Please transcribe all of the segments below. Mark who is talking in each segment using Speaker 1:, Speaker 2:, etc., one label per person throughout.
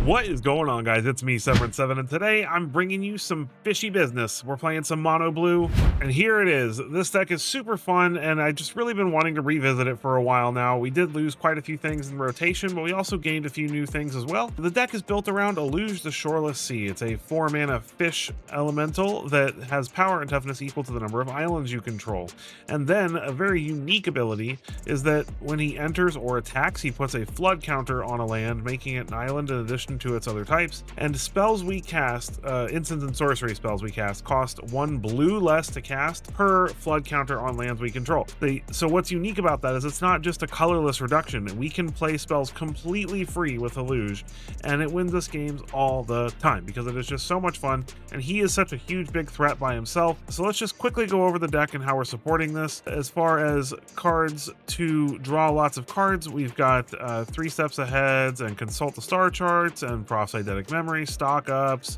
Speaker 1: What is going on, guys? It's me, Severance7, and today I'm bringing you some fishy business. We're playing some Mono Blue, and here it is. This deck is super fun, and I just really been wanting to revisit it for a while now. We did lose quite a few things in rotation, but we also gained a few new things as well. The deck is built around Eluge the Shoreless Sea. It's a 4-mana fish elemental that has power and toughness equal to the number of islands you control. And then a very unique ability is that when he enters or attacks, he puts a flood counter on a land, making it an island in addition to its other types. And spells we cast, instant and sorcery spells we cast, cost 1 blue less to cast per flood counter on lands we control. So what's unique about that is it's not just a colorless reduction. We can play spells completely free with Eluge, and it wins us games all the time because it is just so much fun, and he is such a huge big threat by himself. So let's just quickly go over the deck and how we're supporting this. As far as cards to draw lots of cards, we've got 3 steps ahead and consult the star charts and Eidetic Memory, stock ups,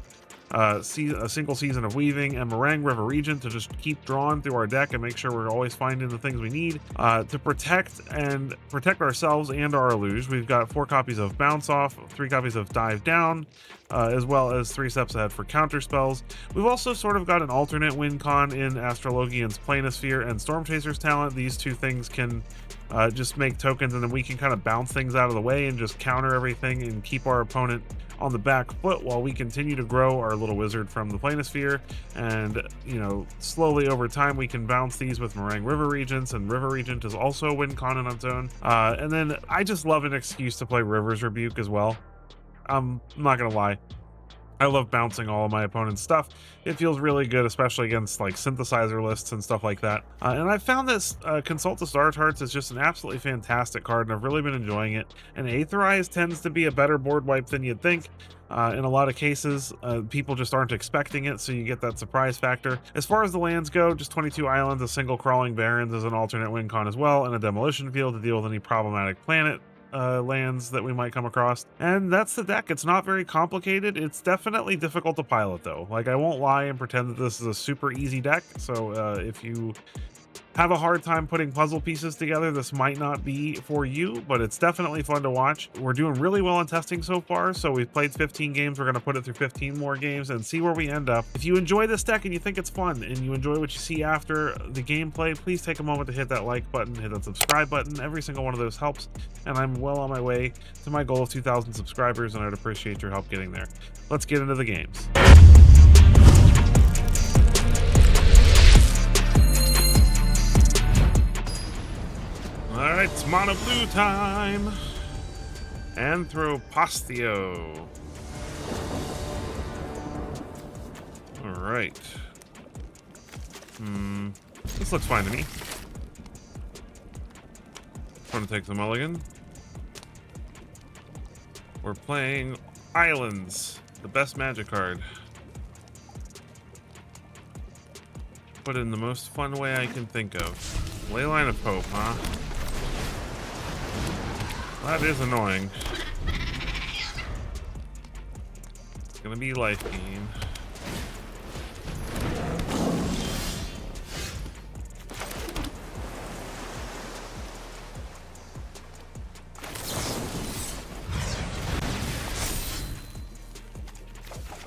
Speaker 1: a single season of Weaving, and Mono River Regent to just keep drawing through our deck and make sure we're always finding the things we need to protect ourselves and our Eluge. We've got 4 copies of Bounce Off, 3 copies of Dive Down, as well as 3 steps ahead for counter spells. We've also sort of got an alternate win con in Astrologian's Planisphere and Storm Chaser's talent. These 2 things can just make tokens, and then we can kind of bounce things out of the way and just counter everything and keep our opponent on the back foot while we continue to grow our little wizard from the Planisphere. And slowly over time we can bounce these with Mono River Regents, and River Regent is also a win con on its own. And then I just love an excuse to play River's Rebuke as well. I'm not gonna lie, I love bouncing all of my opponent's stuff. It feels really good, especially against like synthesizer lists and stuff like that. And I've found this Consult the Star Charts is just an absolutely fantastic card, and I've really been enjoying it. And Aetherize tends to be a better board wipe than you'd think. In a lot of cases, people just aren't expecting it, so you get that surprise factor. As far as the lands go, just 22 islands, a single Crawling Barrens as an alternate win con as well, and a Demolition Field to deal with any problematic planet lands that we might come across. And that's the deck. It's not very complicated. It's definitely difficult to pilot though. Like, I won't lie and pretend that this is a super easy deck. So if you have a hard time putting puzzle pieces together, this might not be for you, but it's definitely fun to watch. We're doing really well in testing so far, so we've played 15 games. We're going to put it through 15 more games and see where we end up. If you enjoy this deck and you think it's fun and you enjoy what you see after the gameplay, please take a moment to hit that like button, hit that subscribe button. Every single one of those helps, and I'm well on my way to my goal of 2,000 subscribers, and I'd appreciate your help getting there. Let's get into the games. All right, it's Mono Blue time. Anthropostio. All right. This looks fine to me. Want to take the mulligan. We're playing Islands, the best Magic card. Put it in the most fun way I can think of. Leyline of Hope, huh? That is annoying. It's gonna be life gain.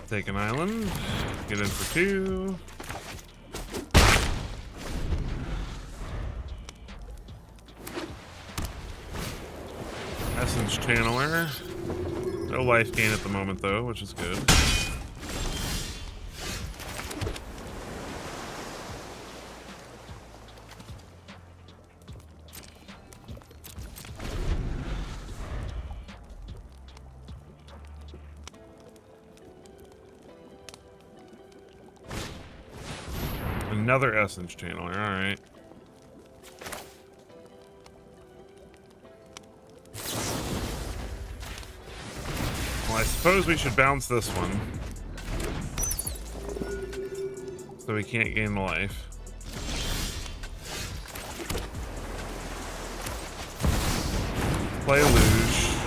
Speaker 1: Take an island, get in for 2. Essence Channeler. No life gain at the moment though, which is good. Another Essence Channeler, alright. Well, I suppose we should bounce this one, so we can't gain the life. Play Eluge.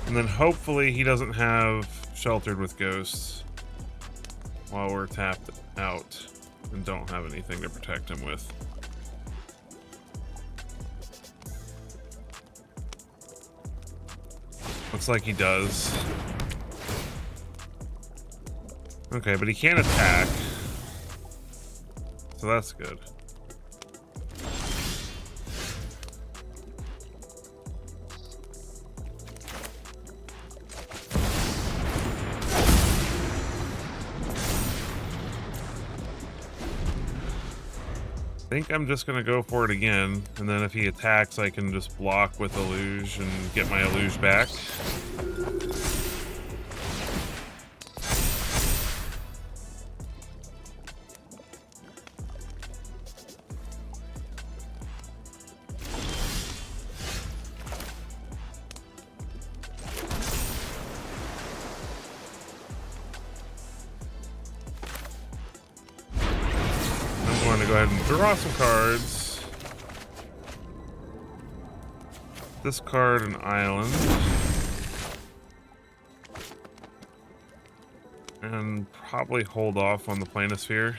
Speaker 1: And then hopefully he doesn't have Sheltered with Ghosts while we're tapped out and don't have anything to protect him with. Looks like he does. Okay, but he can't attack. So that's good. I think I'm just gonna go for it again, and then if he attacks, I can just block with Eluge and get my Eluge back. I'm going to go ahead and draw some cards. Discard an island. And probably hold off on the Planisphere.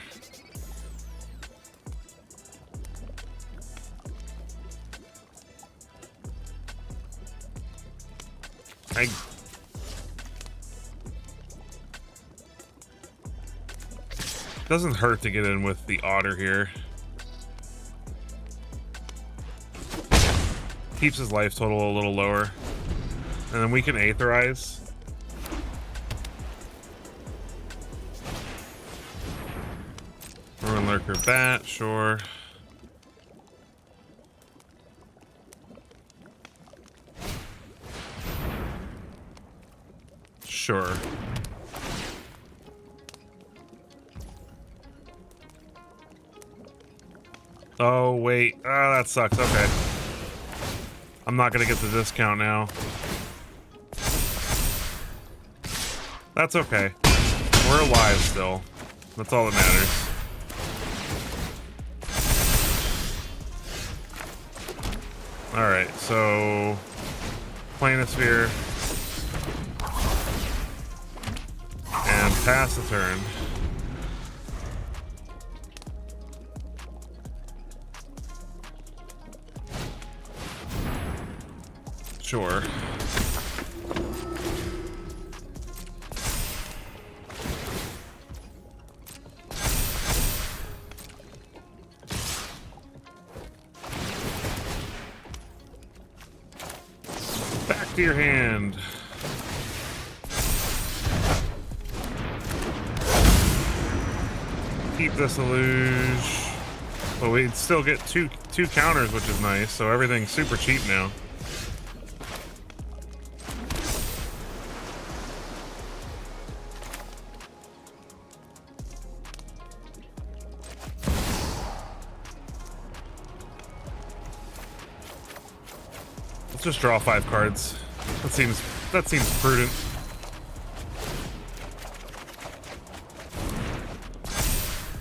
Speaker 1: Doesn't hurt to get in with the Otter here. Keeps his life total a little lower. And then we can Aetherize. Ruin Lurker Bat, sure. Sure. Oh, wait. Oh, that sucks. Okay. I'm not gonna get the discount now. That's okay. We're alive still. That's all that matters. Alright, so... Planisphere. And pass the turn. Sure. Back to your hand. Keep this Eluge. But we'd still get two counters, which is nice, so everything's super cheap now. Just draw 5 cards. That seems prudent.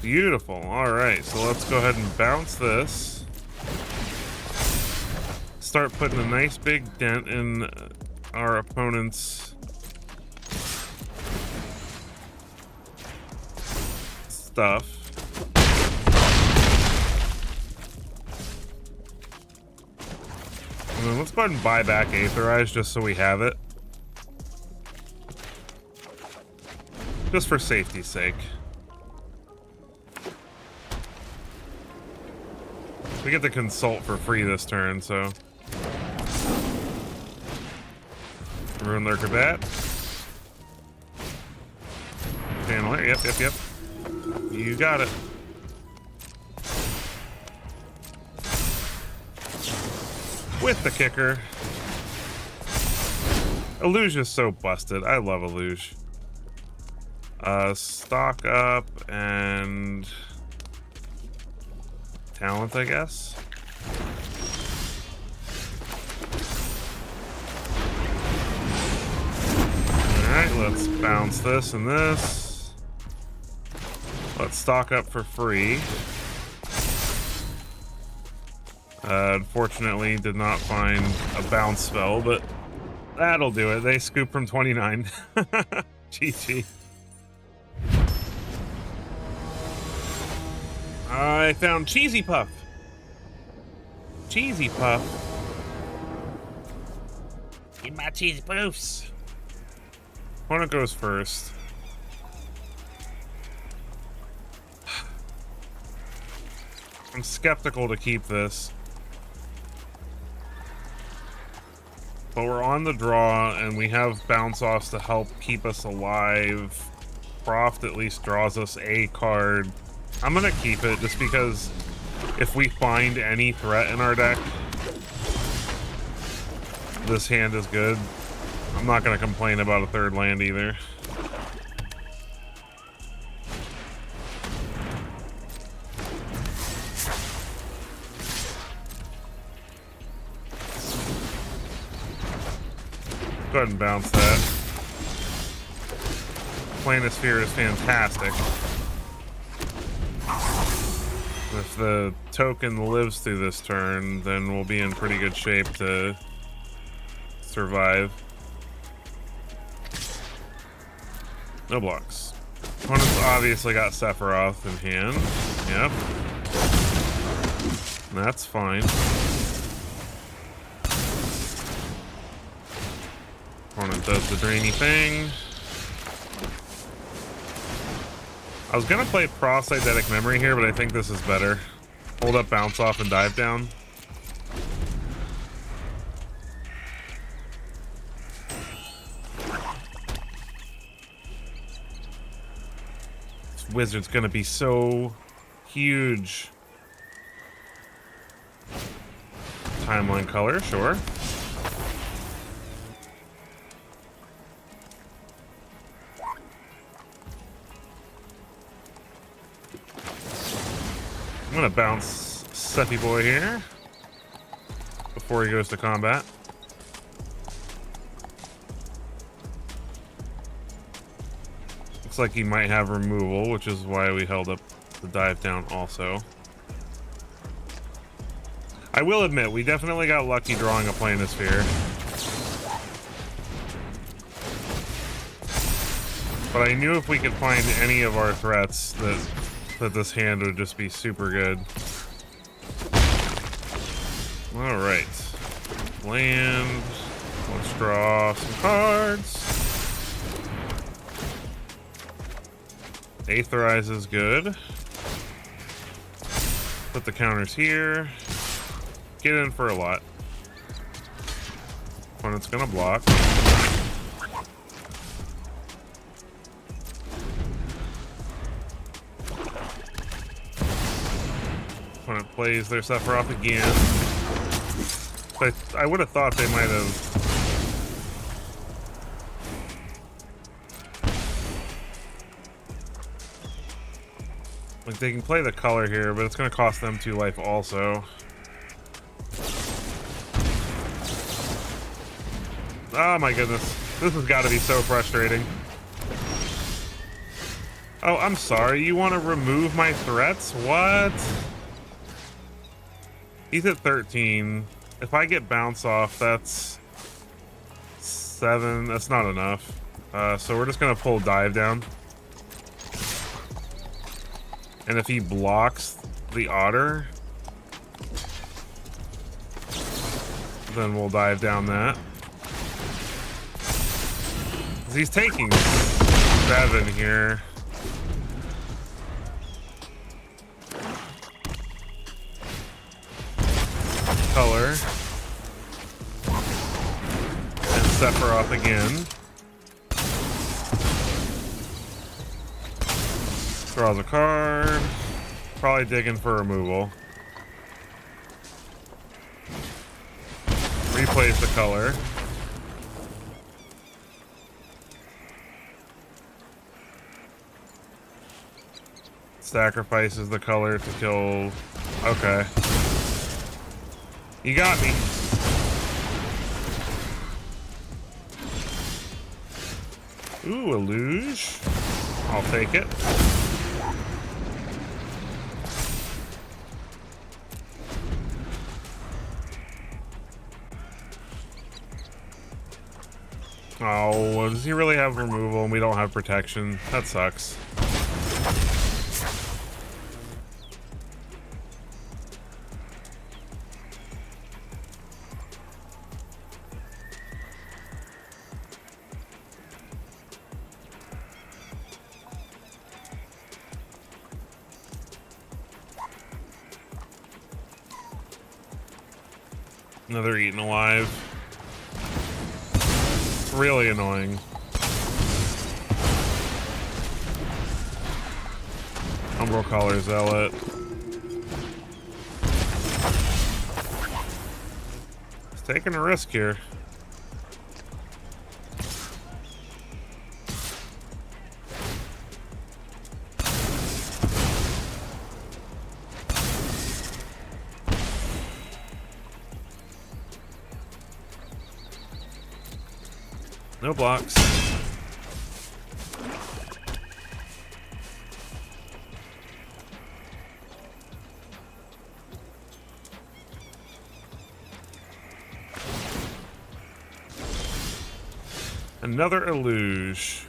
Speaker 1: Beautiful. All right, so let's go ahead and bounce this. Start putting a nice big dent in our opponent's stuff. And then let's go ahead and buy back Aetherize just so we have it. Just for safety's sake. We get to consult for free this turn, so. Ruin Lurker Bat. Channeler, yep. You got it. With the kicker. Eluge is so busted. I love Eluge. Stock up and talent, I guess. Alright, let's bounce this and this. Let's stock up for free. Unfortunately, did not find a bounce spell, but that'll do it. They scoop from 29. GG. I found Cheesy Puff. Cheesy Puff. Give my cheese boofs. Opponent goes first. I'm skeptical to keep this. But we're on the draw, and we have bounce-offs to help keep us alive. Croft at least draws us a card. I'm gonna keep it, just because if we find any threat in our deck, this hand is good. I'm not gonna complain about a third land either. Go ahead and bounce that. Planisphere is fantastic. If the token lives through this turn, then we'll be in pretty good shape to survive. No blocks. Opponent's obviously got Sephiroth in hand. Yep. That's fine. Opponent does the drainy thing. I was gonna play Cross-Eidetic Memory here, but I think this is better. Hold up, bounce off, and dive down. This wizard's gonna be so huge. Timeline color, sure. I'm gonna bounce Seppi Boy here before he goes to combat. Looks like he might have removal, which is why we held up the dive down also. I will admit, we definitely got lucky drawing a Planisphere. But I knew if we could find any of our threats that this hand would just be super good. All right, land. Let's draw some cards. Aetherize is good. Put the counters here. Get in for a lot. Opponent's gonna block. Opponent plays their Sephiroth again. But I would have thought they might have. Like, they can play the color here, but it's going to cost them 2 life also. Oh my goodness. This has got to be so frustrating. Oh, I'm sorry. You want to remove my threats? What? He's at 13. If I get bounce off, that's 7. That's not enough. So we're just going to pull dive down. And if he blocks the otter, then we'll dive down that. He's taking 7 here. Color. And Sephiroth again. Draws a card. Probably digging for removal. Replays the color. Sacrifices the color to kill. Okay. You got me. Ooh, Eluge. I'll take it. Oh, does he really have removal and we don't have protection? That sucks. Another eaten alive. Really annoying. Umbral Collar Zealot. He's taking a risk here. No blocks. Another Eluge.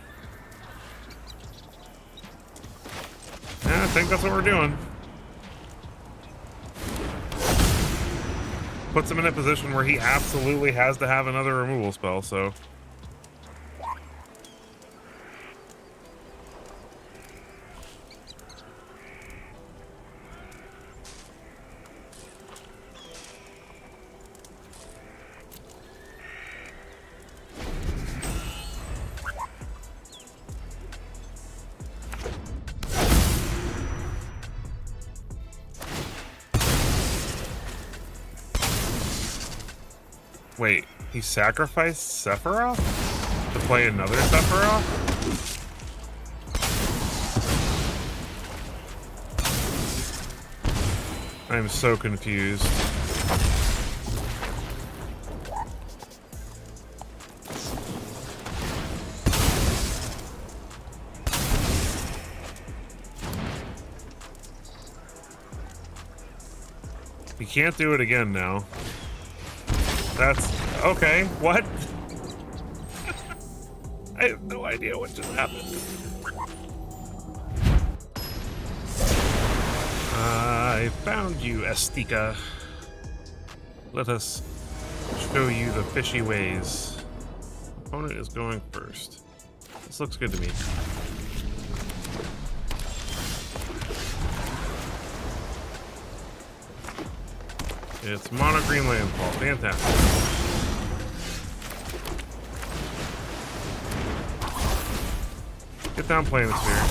Speaker 1: Yeah, I think that's what we're doing. Puts him in a position where he absolutely has to have another removal spell, so... Wait, he sacrificed Sephiroth to play another Sephiroth? I'm so confused. He can't do it again now. That's okay. What? I have no idea what just happened. I found you, Estika. Let us show you the fishy ways. Opponent is going first. This looks good to me. It's mono green landfall. Fantastic. Get down, Planisphere.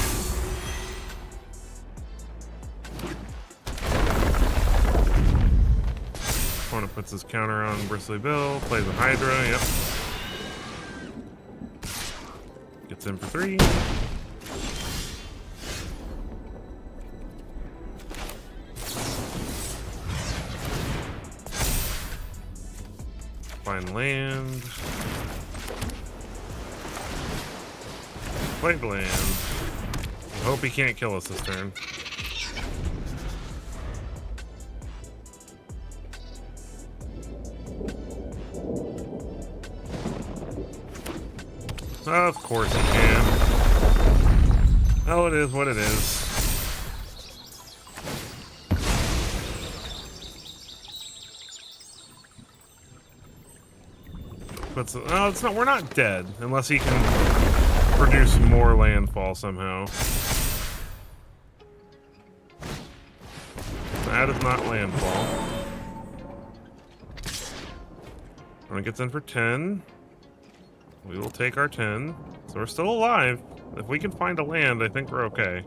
Speaker 1: Opponent puts his counter on Bristly Bill, plays a Hydra, yep. Gets in for 3. Find land. Play land. I hope he can't kill us this turn. Of course he can. Oh, it is what it is. But no, it's not. We're not dead unless he can produce more landfall somehow. That is not landfall. When it gets in for 10, we will take our 10. So we're still alive. If we can find a land, I think we're okay.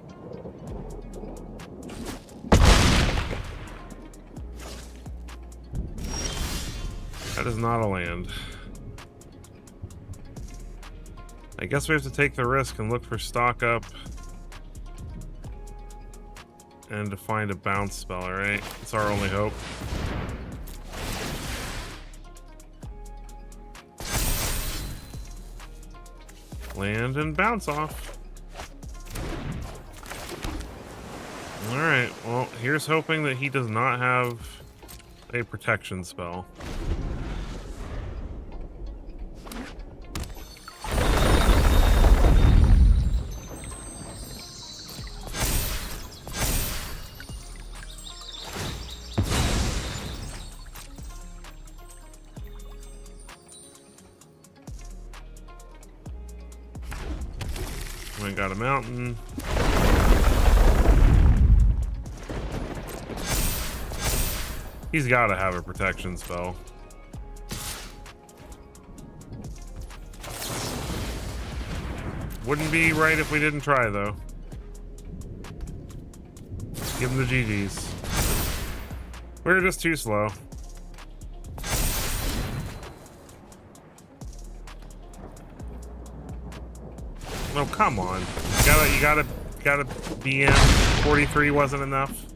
Speaker 1: That is not a land. I guess we have to take the risk and look for stock up and to find a bounce spell, right? It's our only hope. Land and bounce off. Alright, well, here's hoping that he does not have a protection spell. We got a mountain. He's got to have a protection spell. Wouldn't be right if we didn't try, though. Give him the GGs. We're just too slow. Oh, come on. You gotta be in. 43 wasn't enough.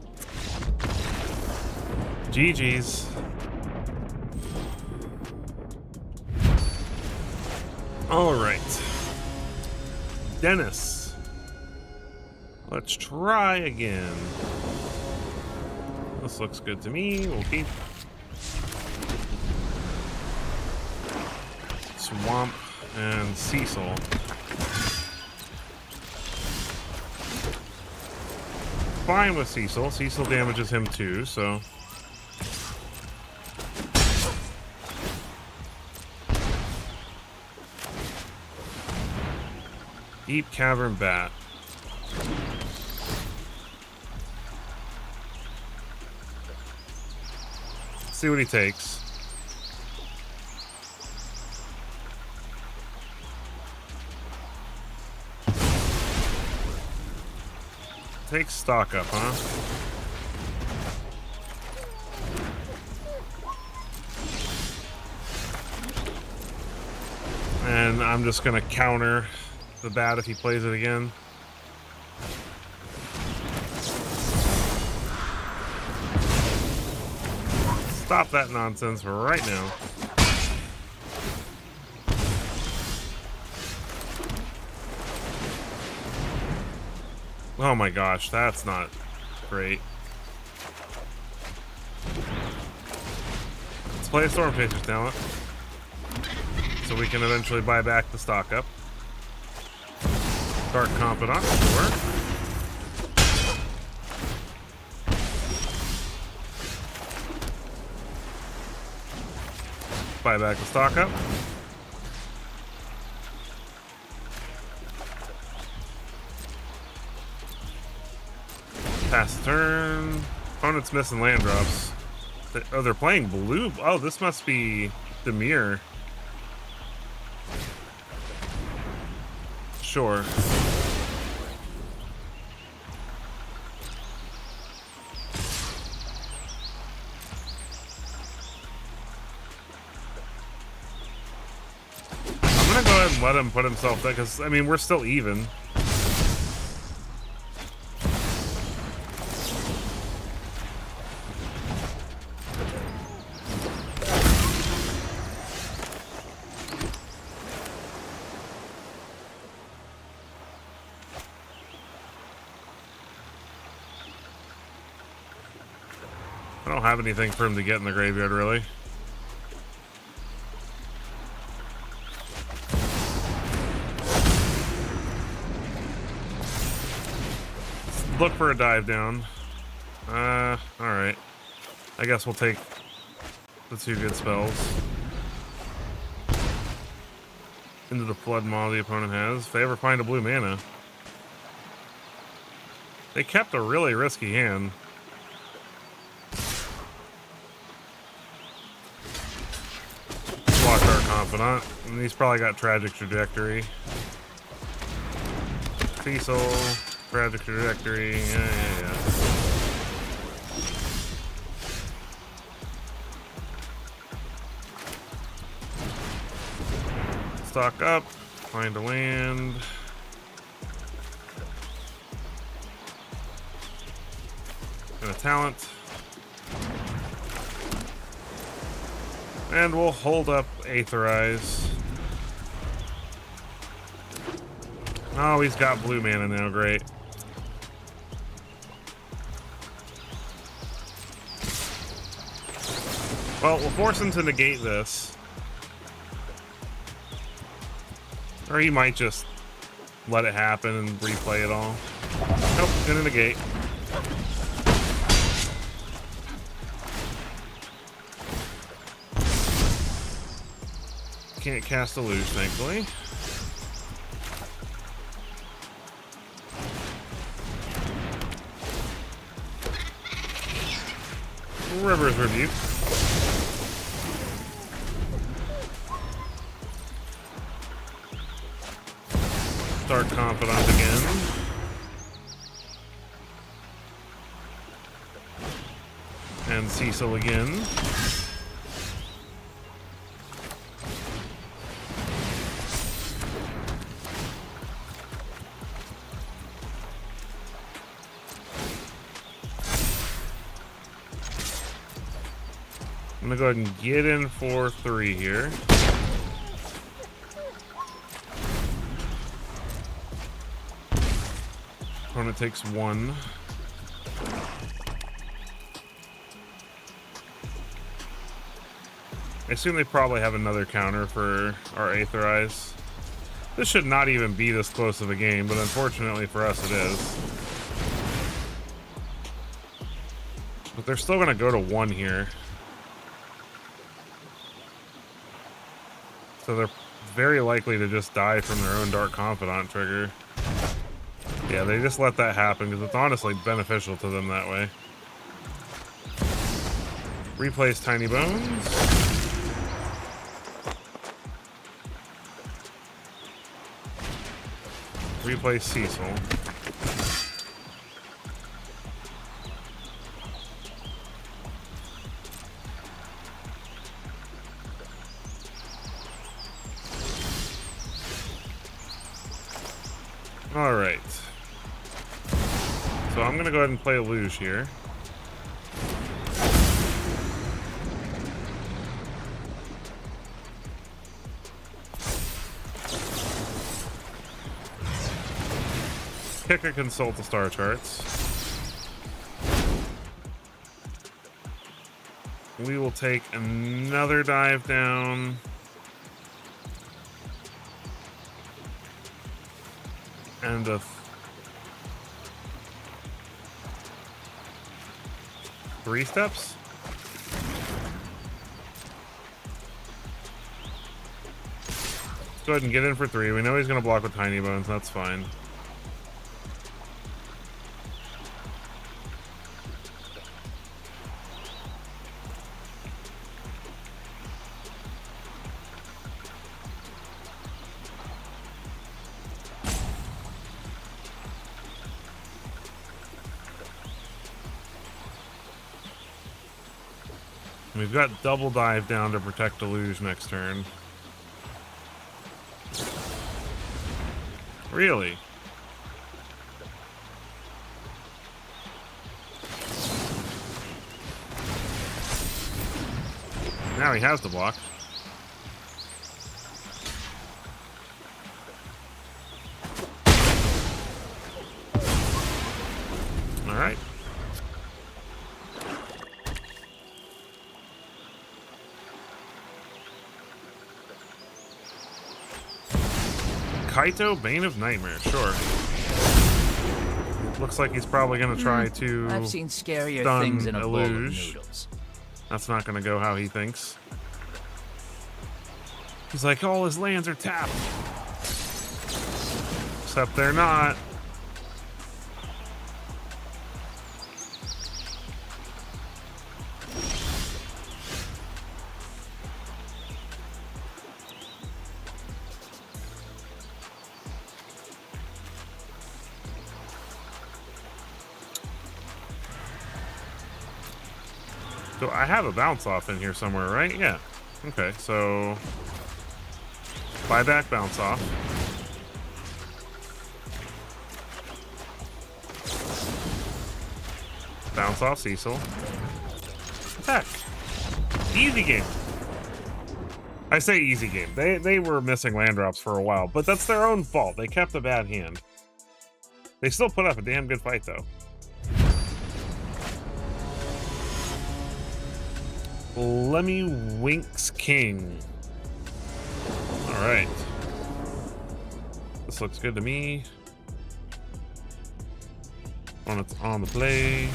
Speaker 1: GG's. All right. Dennis. Let's try again. This looks good to me. We'll keep. Swamp and Cecil. Fine with Cecil. Cecil damages him too, so. Deep Cavern Bat. Let's see what he takes. Take stock up, huh? And I'm just gonna counter the bat if he plays it again. Stop that nonsense right now. Oh my gosh, that's not great. Let's play a Storm Chaser's talent so we can eventually buy back the stock up. Dark Confidant, sure. Buy back the stock up. Pass the turn. Opponent's missing land drops. Oh, they're playing blue. Oh, this must be Demir. Sure. I'm gonna go ahead and let him put himself there, because, I mean, we're still even. I don't have anything for him to get in the graveyard, really. Let's look for a dive down. Alright. I guess we'll take the two good spells. Into the Flood Maw the opponent has. If they ever find a blue mana. They kept a really risky hand. Blocked our Confidant. And he's probably got Tragic Trajectory. Cecil. Tragic Trajectory. Yeah. Stock up. Find a land. And a talent. And we'll hold up Aetherize. Oh, he's got blue mana now. Great. Well, we'll force him to negate this. Or he might just let it happen and replay it all. Nope, gonna negate. Can't cast Eluge, thankfully. River's Rebuke. Dark Confidant again. And Cecil again. I'm gonna go ahead and get in for 3 here. Opponent takes 1. I assume they probably have another counter for our Aetherize. This should not even be this close of a game, but unfortunately for us it is. But they're still gonna go to 1 here. So they're very likely to just die from their own Dark Confidant trigger. Yeah, they just let that happen because it's honestly beneficial to them that way. Replace Tiny Bones. Replace Cecil. All right. So I'm gonna go ahead and play Eluge here. Pick a consult the star charts. We will take another dive down. And a 3 steps. Let's go ahead and get in for 3. We know he's going to block with Tiny Bones. That's fine. We've got double dive down to protect Eluge next turn. Really? Now he has the block. All right. Kaito, Bane of Nightmare, sure. Looks like he's probably going to try to
Speaker 2: I've seen scarier
Speaker 1: stun
Speaker 2: things in a bowl of
Speaker 1: Eluge.
Speaker 2: noodles.
Speaker 1: That's not going to go how he thinks. He's like, all his lands are tapped. Except they're not. So I have a bounce off in here somewhere, right? Yeah. Okay, so buyback bounce off. Bounce off Cecil. Attack. Easy game. I say easy game. They were missing land drops for a while, but that's their own fault. They kept a bad hand. They still put up a damn good fight though. Lemmy Winks King. All right. This looks good to me. On its on the play.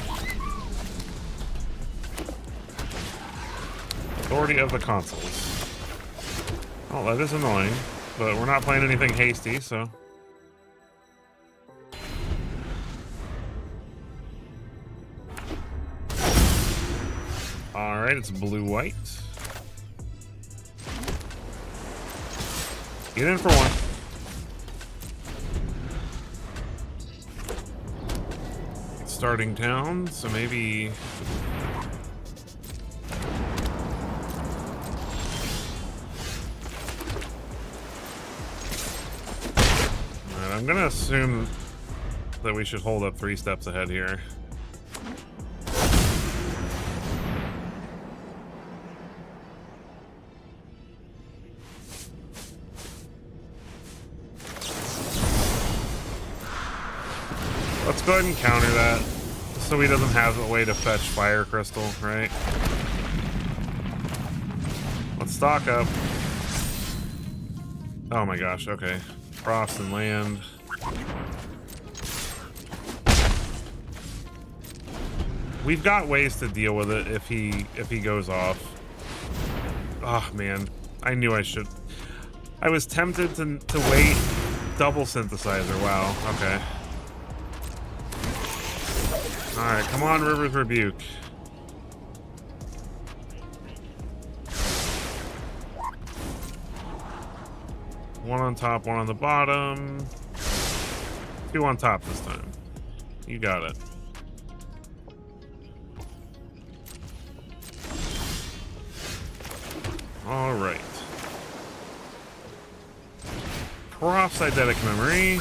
Speaker 1: Authority of the Consuls. Oh, that is annoying, but we're not playing anything hasty, so. All right, it's blue-white. Get in for 1. starting town, so maybe... Alright, I'm gonna assume that we should hold up 3 steps ahead here. Let's go ahead and counter that, so he doesn't have a way to fetch Fire Crystal, right? Let's stock up. Oh my gosh, okay. Frost and land. We've got ways to deal with it if he goes off. Oh man, I knew I should. I was tempted to wait. Double synthesizer, wow, okay. Alright, come on, River's Rebuke. One on top, one on the bottom. 2 on top this time. You got it. Alright. Cross Eidetic Memory.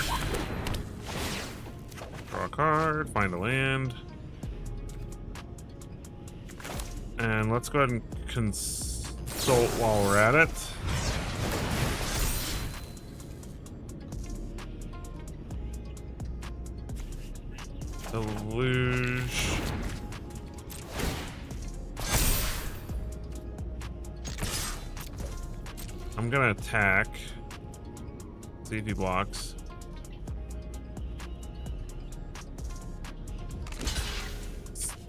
Speaker 1: Draw a card, find a land. And let's go ahead and consult while we're at it. Eluge. I'm gonna attack. See if he blocks.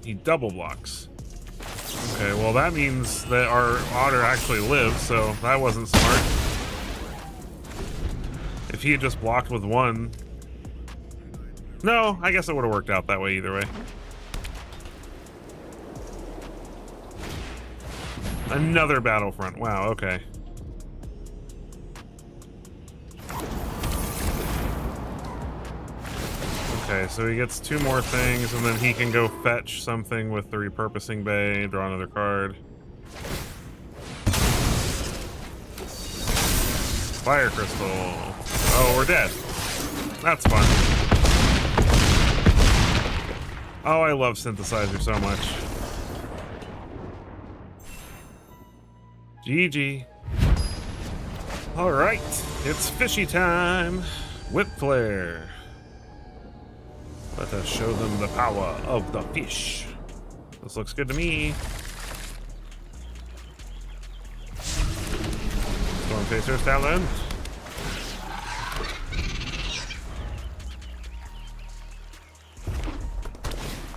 Speaker 1: He double blocks. Okay, well that means that our otter actually lives, so that wasn't smart. If he had just blocked with 1... No, I guess it would have worked out that way either way. Another Battlefront, wow, okay. Okay, so he gets 2 more things, and then he can go fetch something with the Repurposing Bay, draw another card. Fire Crystal. Oh, we're dead. That's fun. Oh, I love Synthesizer so much. GG. Alright, it's fishy time. Whip Flare. Let us show them the power of the fish. This looks good to me. Stormchaser's talent.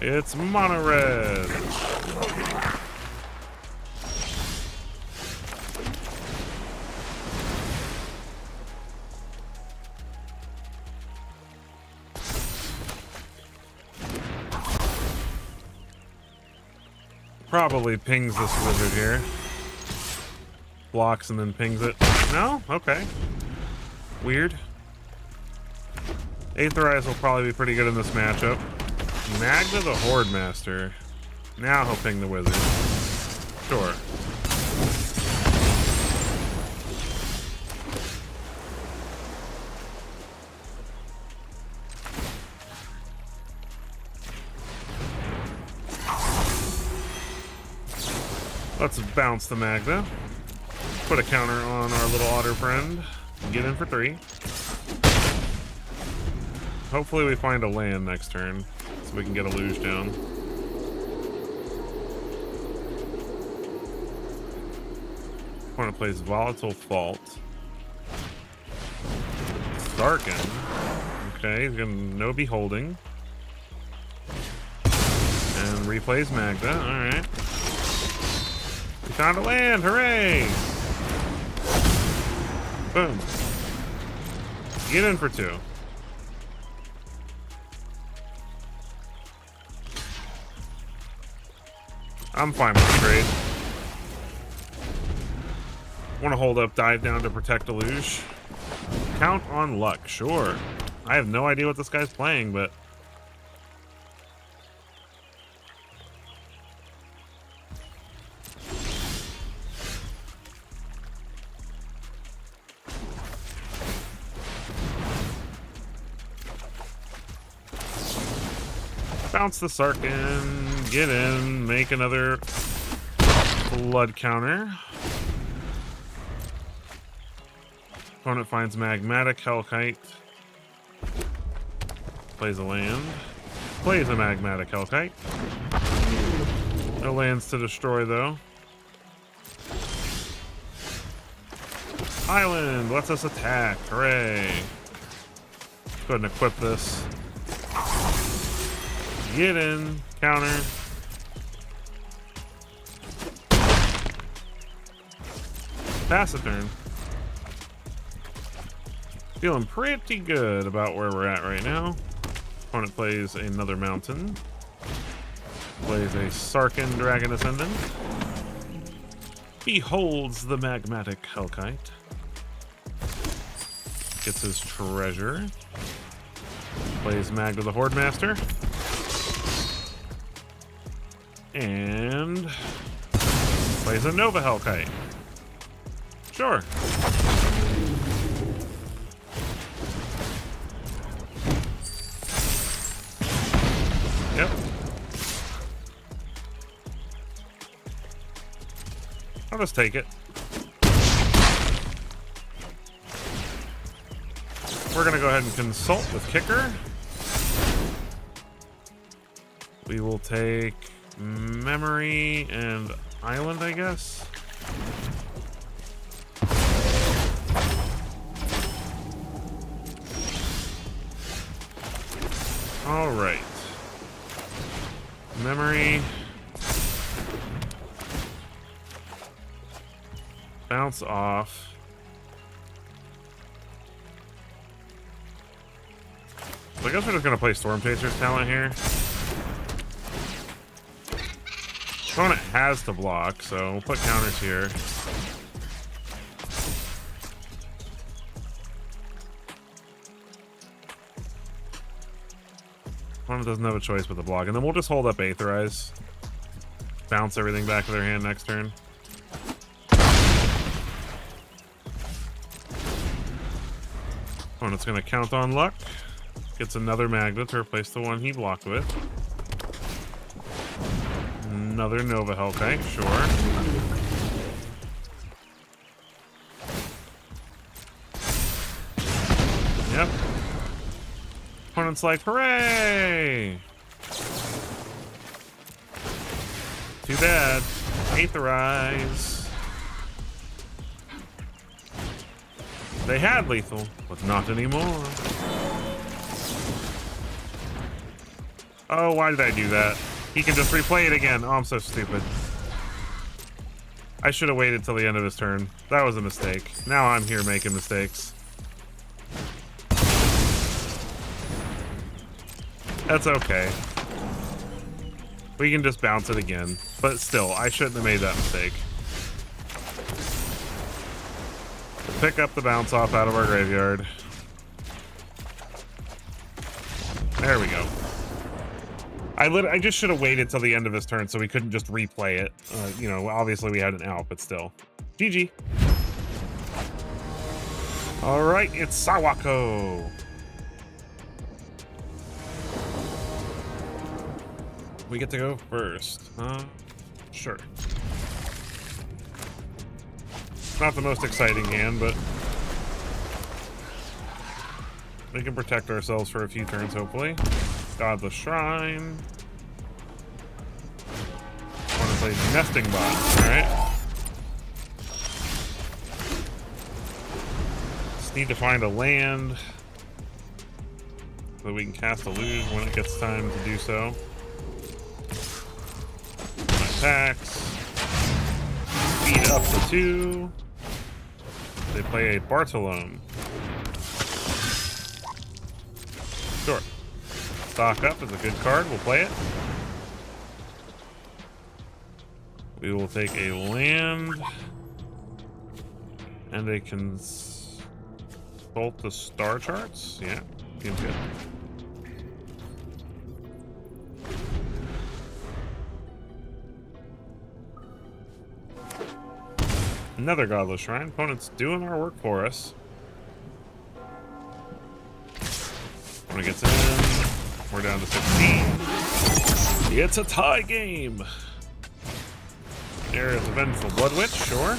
Speaker 1: It's Mono Red. Probably pings this wizard here. Blocks and then pings it. No? Okay. Weird. Aetherize will probably be pretty good in this matchup. Magda the Horde Master. Now he'll ping the wizard. Sure. Let's bounce the Magda. Put a counter on our little otter friend. Get in for 3. Hopefully we find a land next turn, so we can get a luge down. Opponent plays Volatile Fault. Starkin. Okay, he's gonna no beholding. And replays Magda, alright. We found a land, hooray! Boom. Get in for 2. I'm fine with the trade. Want to hold up, dive down to protect Eluge. Count on luck, sure. I have no idea what this guy's playing, but Bounce the Sarkin. Get in. Make another blood counter. Opponent finds Magmatic Hellkite. Plays a land. Plays a Magmatic Hellkite. No lands to destroy, though. Island lets us attack. Hooray. Let's go ahead and equip this. Get in. Counter. Pass a turn. Feeling pretty good about where we're at right now. Opponent plays another mountain. Plays a Sarkin Dragon Ascendant. Beholds the Magmatic Hellkite. Gets his treasure. Plays Magda the Horde Master. And plays a Nova Hellkite. Sure. Yep. I'll just take it. We're going to go ahead and consult with Kicker. We will take Memory and Island, I guess. All right. Memory. Bounce off. So I guess we're just going to play Storm Chaser's talent here. Opponent has to block, so we'll put counters here. Opponent doesn't have a choice but to block, and then we'll just hold up Aetherize. Bounce everything back to their hand next turn. Opponent's going to count on luck. Gets another Magda to replace the one he blocked with. Another Nova Hellkite, sure. Yep. Opponent's like, hooray! Too bad. Aetherize. They had lethal, but not anymore. Oh, why did I do that? He can just replay it again. Oh, I'm so stupid. I should have waited till the end of his turn. That was a mistake. Now I'm here making mistakes. That's okay. We can just bounce it again. But still, I shouldn't have made that mistake. Pick up the bounce off out of our graveyard. There we go. I just should have waited till the end of his turn so we couldn't just replay it. You know, obviously we had an out, but still. GG. All right, it's Sawako. We get to go first. Sure. Not the most exciting hand, but we can protect ourselves for a few turns, hopefully. Godless Shrine. Want to play Nesting Bot. Alright. Just need to find a land so that we can cast Eluge when it gets time to do so. Attacks. Speed up to 2. They play a Bartolome. Sure. Stock Up is a good card. We'll play it. We will take a land and a consult the star charts. Yeah, seems good. Another Godless Shrine. Opponent's doing our work for us. Opponent gets in. We're down to 16. It's a tie game. There is a Vengeful Blood Witch, sure.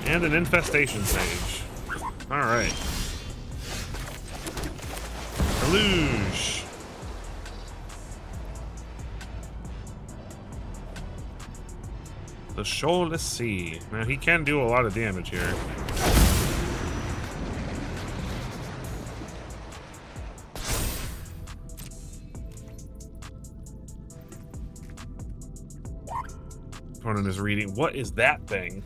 Speaker 1: And an Infestation Sage. Alright. Eluge. The Shoreless Sea. Now, he can do a lot of damage here. Opponent is reading. What is that thing?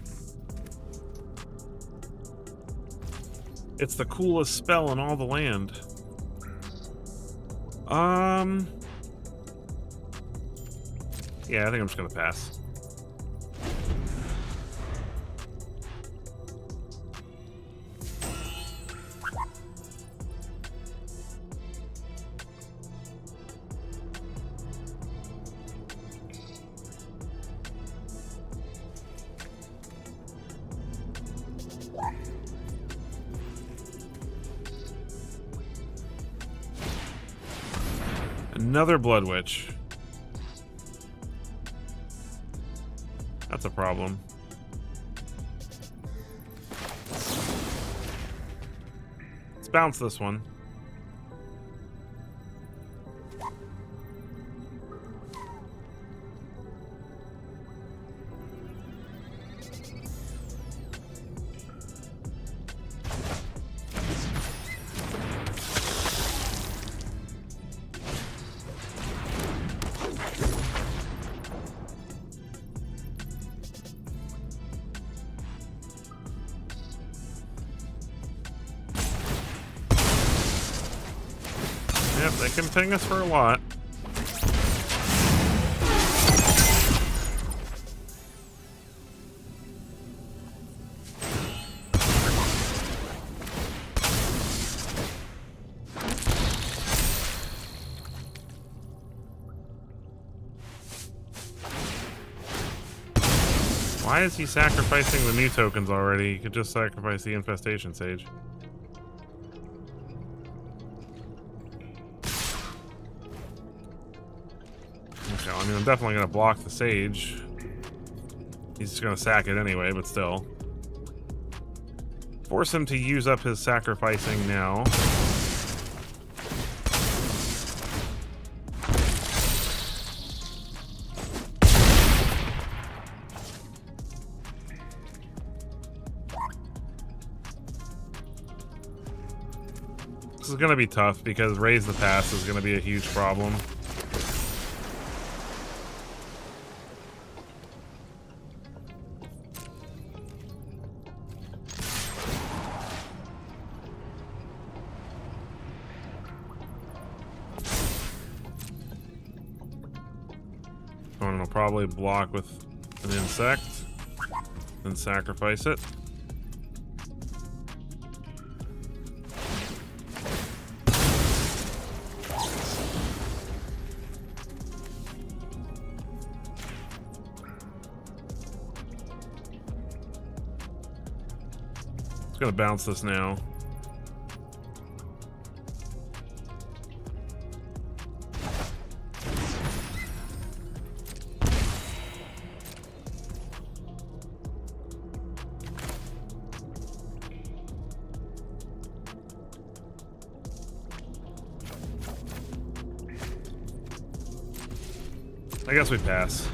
Speaker 1: It's the coolest spell in all the land. Yeah, I think I'm just gonna pass. Another Blood Witch. That's a problem. Let's bounce this one. Yep, they can ping us for a lot. Why is he sacrificing the new tokens already? He could just sacrifice the Infestation Sage. Okay, I mean, I'm definitely going to block the Sage. He's just going to sack it anyway, but still. Force him to use up his sacrificing now. This is going to be tough because Raise the Pass is going to be a huge problem. Opponent will probably block with an insect, then sacrifice it. It's gonna bounce this now. I guess we pass.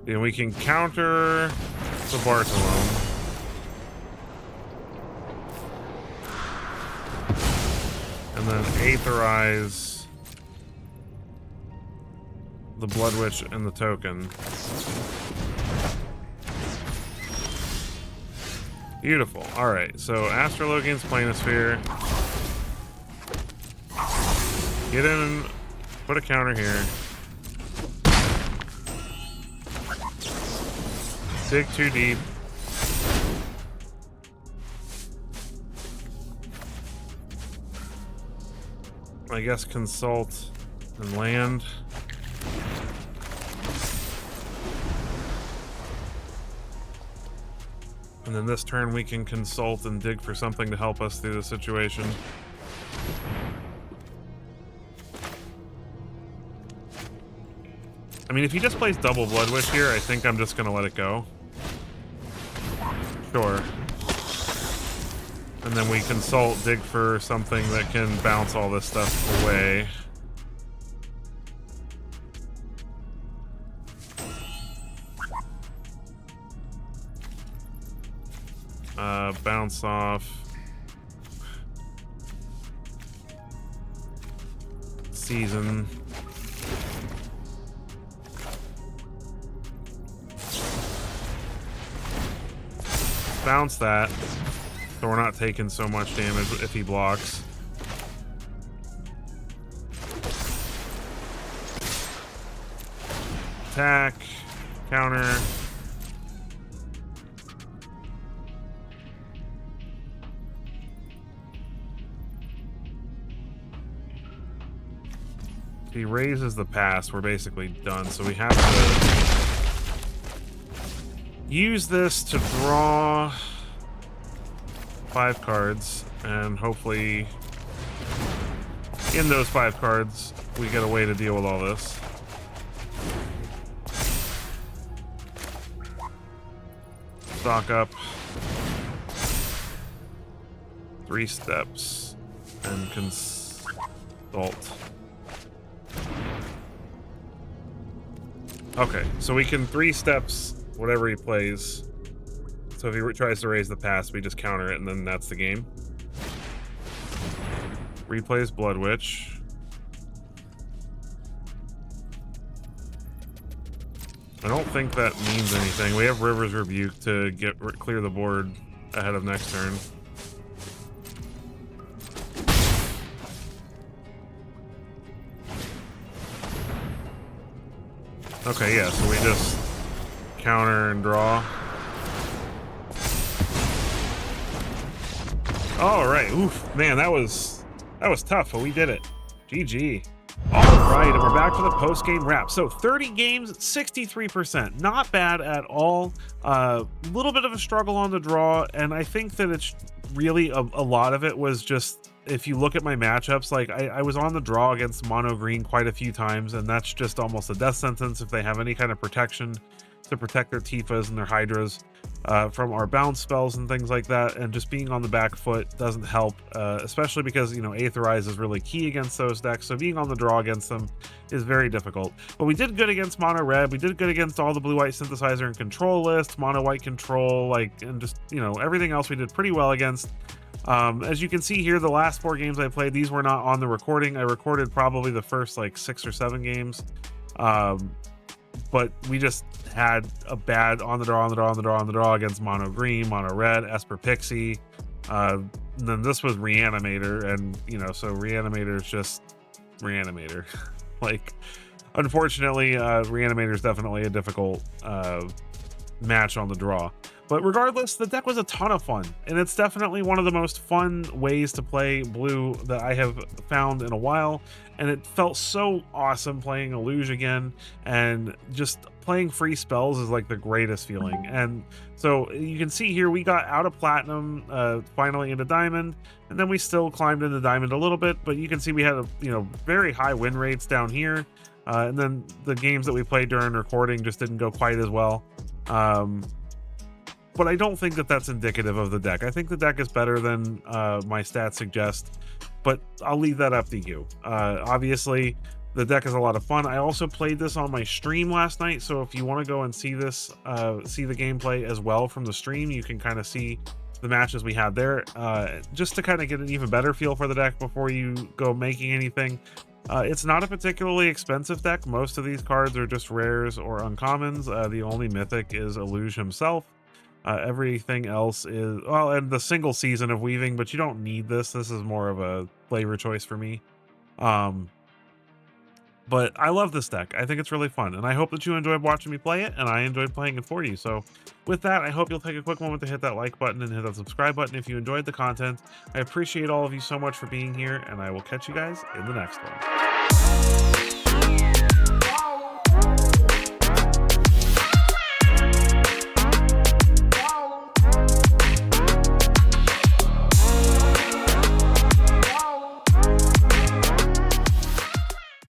Speaker 1: And we can counter the Bartolome. And then Aetherize the Blood Witch and the token. Beautiful. Alright, so Astrologian's Planisphere. Get in and put a counter here. Dig too deep. I guess consult and land. And then this turn we can consult and dig for something to help us through the situation. I mean, if he just plays double Blood Witch here, I think I'm just gonna let it go. Sure. And then we consult, dig for something that can bounce all this stuff away. Bounce off. Season. Bounce that, so we're not taking so much damage if he blocks. Attack, counter. If he raises the pass, we're basically done, so we have to use this to draw 5 cards, and hopefully in those 5 cards we get a way to deal with all this. Stock up 3 steps and consult. Okay, so we can 3 steps whatever he plays. So if he tries to raise the pass, we just counter it, and then that's the game. Replays Blood Witch. I don't think that means anything. We have River's Rebuke to clear the board ahead of next turn. Okay, yeah, so we just counter and draw. All right, oof, man, that was tough, but we did it. GG. All right, and we're back for the post-game wrap. So 30 games, 63%. Not bad at all. A little bit of a struggle on the draw, and I think that it's really a lot of it was just, if you look at my matchups, like I was on the draw against mono green quite a few times, and that's just almost a death sentence if they have any kind of protection to protect their Tifas and their Hydras from our bounce spells and things like that. And just being on the back foot doesn't help, especially because, you know, Aetherize is really key against those decks. So being on the draw against them is very difficult. But we did good against mono red. We did good against all the blue white synthesizer and control list, mono white control, like, and just, you know, everything else we did pretty well against. As you can see here, the last 4 games I played, these were not on the recording. I recorded probably the first like 6 or 7 games. But we just had a bad on the draw against mono green, mono red, Esper Pixie. And then this was Reanimator, and you know, so Reanimator is just Reanimator. Like, unfortunately, Reanimator is definitely a difficult match on the draw. But regardless, the deck was a ton of fun, and it's definitely one of the most fun ways to play blue that I have found in a while. And it felt so awesome playing Eluge again, and just playing free spells is like the greatest feeling. And so you can see here, we got out of platinum, finally into diamond, and then we still climbed into diamond a little bit, but you can see we had a, you know, very high win rates down here. And then the games that we played during recording just didn't go quite as well. But I don't think that that's indicative of the deck. I think the deck is better than my stats suggest, but I'll leave that up to you. Obviously, the deck is a lot of fun. I also played this on my stream last night, so if you want to go and see this, see the gameplay as well from the stream, you can kind of see the matches we had there, just to kind of get an even better feel for the deck before you go making anything. It's not a particularly expensive deck. Most of these cards are just rares or uncommons. The only mythic is Eluge himself. Everything else is, well, and the single season of weaving, but you don't need this. This is more of a flavor choice for me. But I love this deck. I think it's really fun, and I hope that you enjoyed watching me play it, and I enjoyed playing it for you. So with that, I hope you'll take a quick moment to hit that like button and hit that subscribe button if you enjoyed the content. I appreciate all of you so much for being here, and I will catch you guys in the next one.